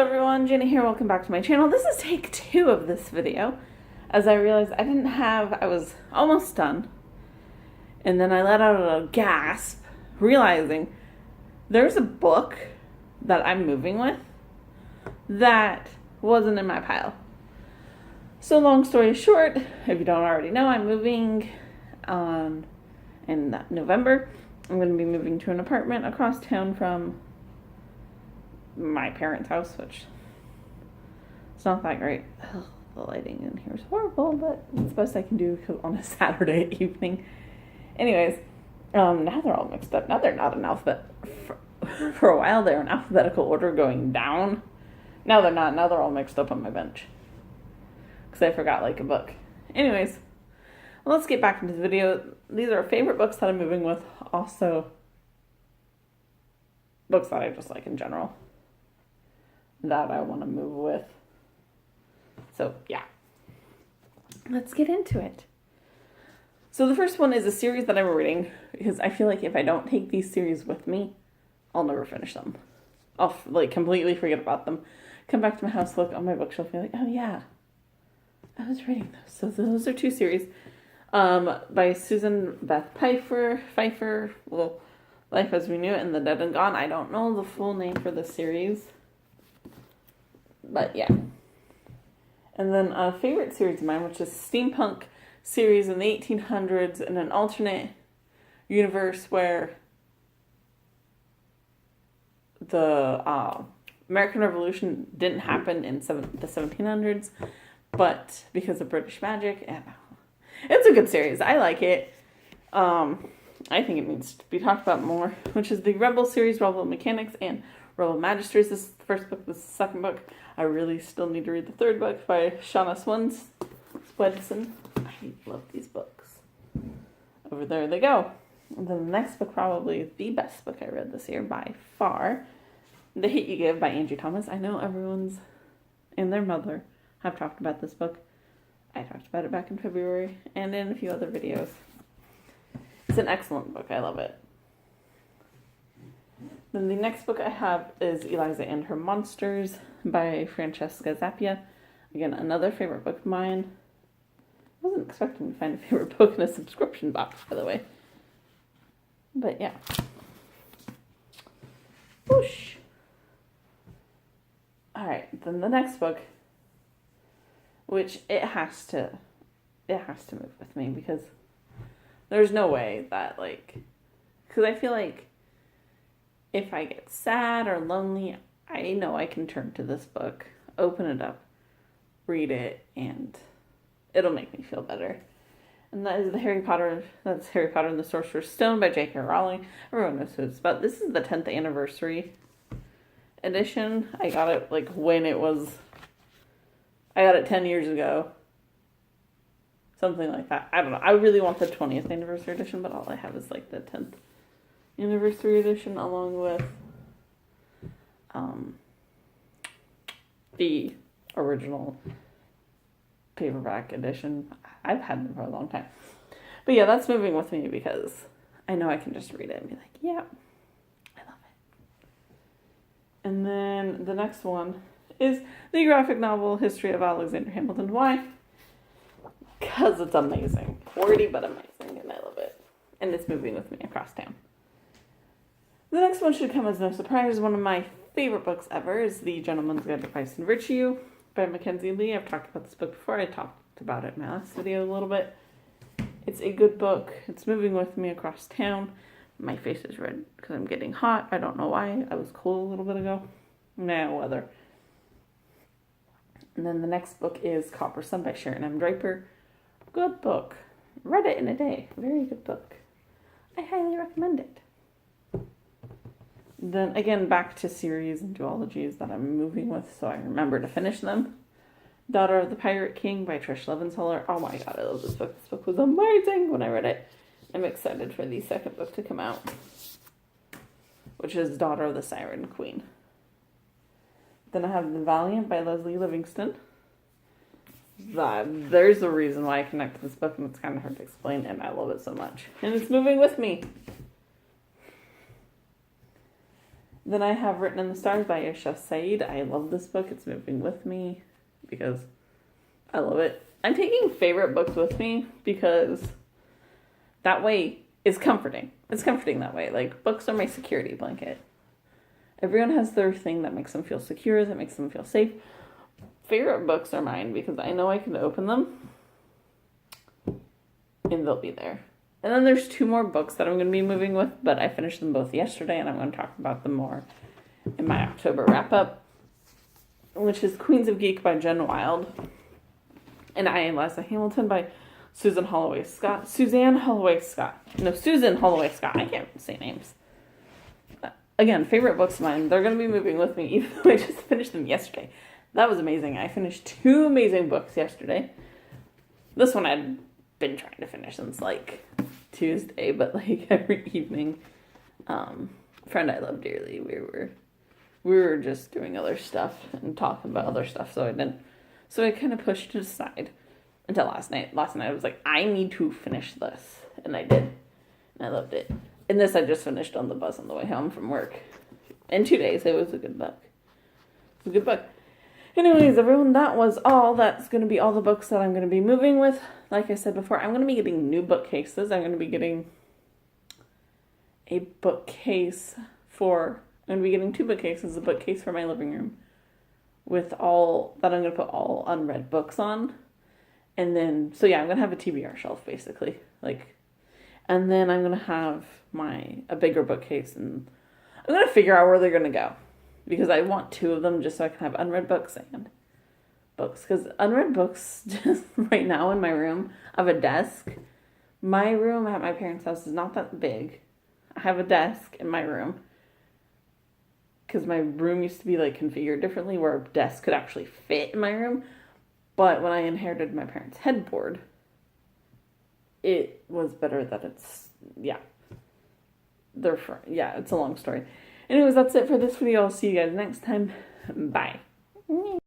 Hello everyone, Jenny here, welcome back to my channel. This is take 2 of this video, as I realized I was almost done, and then I let out a gasp, realizing there's a book that I'm moving with that wasn't in my pile. So long story short, if you don't already know, I'm moving in November. I'm going to be moving to an apartment across town from my parents' house, which it's not that great. Ugh, the lighting in here is horrible, but it's the best I can do on a Saturday evening. Anyways, now they're all mixed up. Now they're not in alphabet. For a while, they're in alphabetical order going down. Now they're not. Now they're all mixed up on my bench because I forgot like a book. Anyways, well, let's get back into the video. These are favorite books that I'm moving with. Also, books that I just like in general that I want to move with. So, yeah. Let's get into it. So the first one is a series that I'm reading because I feel like if I don't take these series with me, I'll never finish them. I'll completely forget about them. Come back to my house, look on my bookshelf, and be like, oh yeah, I was reading those. So those are 2 series by Susan Beth Pfeiffer. Well, Life as We Knew It and The Dead and Gone. I don't know the full name for the series. But yeah. And then a favorite series of mine, which is steampunk series in the 1800s in an alternate universe where the American Revolution didn't happen in the 1700s, but because of British magic, and it's a good series. I like it. I think it needs to be talked about more, which is the Rebel series, Rebel Mechanics, and Rebel Magisters. This is the first book, this is the second book. I really still need to read the third book by Shauna Swedson. I love these books. Over there they go. And then the next book, probably the best book I read this year by far, The Hate U Give by Angie Thomas. I know everyone's and their mother have talked about this book. I talked about it back in February and in a few other videos. It's an excellent book. I love it. Then the next book I have is Eliza and Her Monsters by Francesca Zappia. Again, another favorite book of mine. I wasn't expecting to find a favorite book in a subscription box, by the way. But yeah. Whoosh. Alright, then the next book, which it has to move with me because there's no way that because I feel like if I get sad or lonely, I know I can turn to this book, open it up, read it, and it'll make me feel better. And that is Harry Potter and the Sorcerer's Stone by J.K. Rowling. Everyone knows who it's about. This is the 10th anniversary edition. I got it I got it 10 years ago. Something like that. I don't know. I really want the 20th anniversary edition, but all I have is the 10th anniversary edition along with the original paperback edition. I've had them for a long time. But yeah, that's moving with me because I know I can just read it and be like, yeah, I love it. And then the next one is the graphic novel History of Alexander Hamilton. Why? Because it's amazing. Wordy, but amazing, and I love it. And it's moving with me across town. The next one should come as no surprise. One of my favorite books ever is The Gentleman's Guide to Vice and Virtue by Mackenzie Lee. I've talked about this book before. I talked about it in my last video a little bit. It's a good book. It's moving with me across town. My face is red because I'm getting hot. I don't know why. I was cold a little bit ago. Nah, weather. And then the next book is Copper Sun by Sharon M. Draper. Good book. Read it in a day. Very good book. I highly recommend it. Then again, back to series and duologies that I'm moving with, so I remember to finish them. Daughter of the Pirate King by Trish Levenseller. Oh my god, I love this book. This book was amazing when I read it. I'm excited for the second book to come out, which is Daughter of the Siren Queen. Then I have The Valiant by Leslie Livingston. There's a reason why I connect to this book, and it's kind of hard to explain, and I love it so much. And it's moving with me. Then I have Written in the Stars by Yosef Said. I love this book. It's moving with me because I love it. I'm taking favorite books with me because that way it's comforting. It's comforting that way. Like, books are my security blanket. Everyone has their thing that makes them feel secure, that makes them feel safe. Favorite books are mine because I know I can open them and they'll be there. And then there's 2 more books that I'm going to be moving with, but I finished them both yesterday, and I'm going to talk about them more in my October wrap-up, which is Queens of Geek by Jen Wilde, and I Am Liza Hamilton by Susan Holloway Scott. Susan Holloway Scott. I can't say names. Again, favorite books of mine. They're going to be moving with me, even though I just finished them yesterday. That was amazing. I finished 2 amazing books yesterday. This one I'd been trying to finish since, like, Tuesday, but, like, every evening. Friend I love dearly, we were just doing other stuff and talking about other stuff, so I kind of pushed it aside until last night. Last night I was like, I need to finish this, and I did, and I loved it. And this I just finished on the bus on the way home from work. In 2 days, it was a good book. It was a good book. Anyways, everyone, that was all. That's going to be all the books that I'm going to be moving with. Like I said before, I'm going to be getting new bookcases. I'm going to be getting a bookcase for... I'm going to be getting 2 bookcases. A bookcase for my living room with all... that I'm going to put all unread books on. And then... So yeah, I'm going to have a TBR shelf, basically. Like... And then I'm going to have a bigger bookcase. And I'm going to figure out where they're going to go. Because I want 2 of them just so I can have unread books and books. Because unread books, just right now in my room, I have a desk. My room at my parents' house is not that big. I have a desk in my room. Because my room used to be like configured differently where a desk could actually fit in my room. But when I inherited my parents' headboard, it was better that it's, it's a long story. Anyways, that's it for this video. I'll see you guys next time. Bye.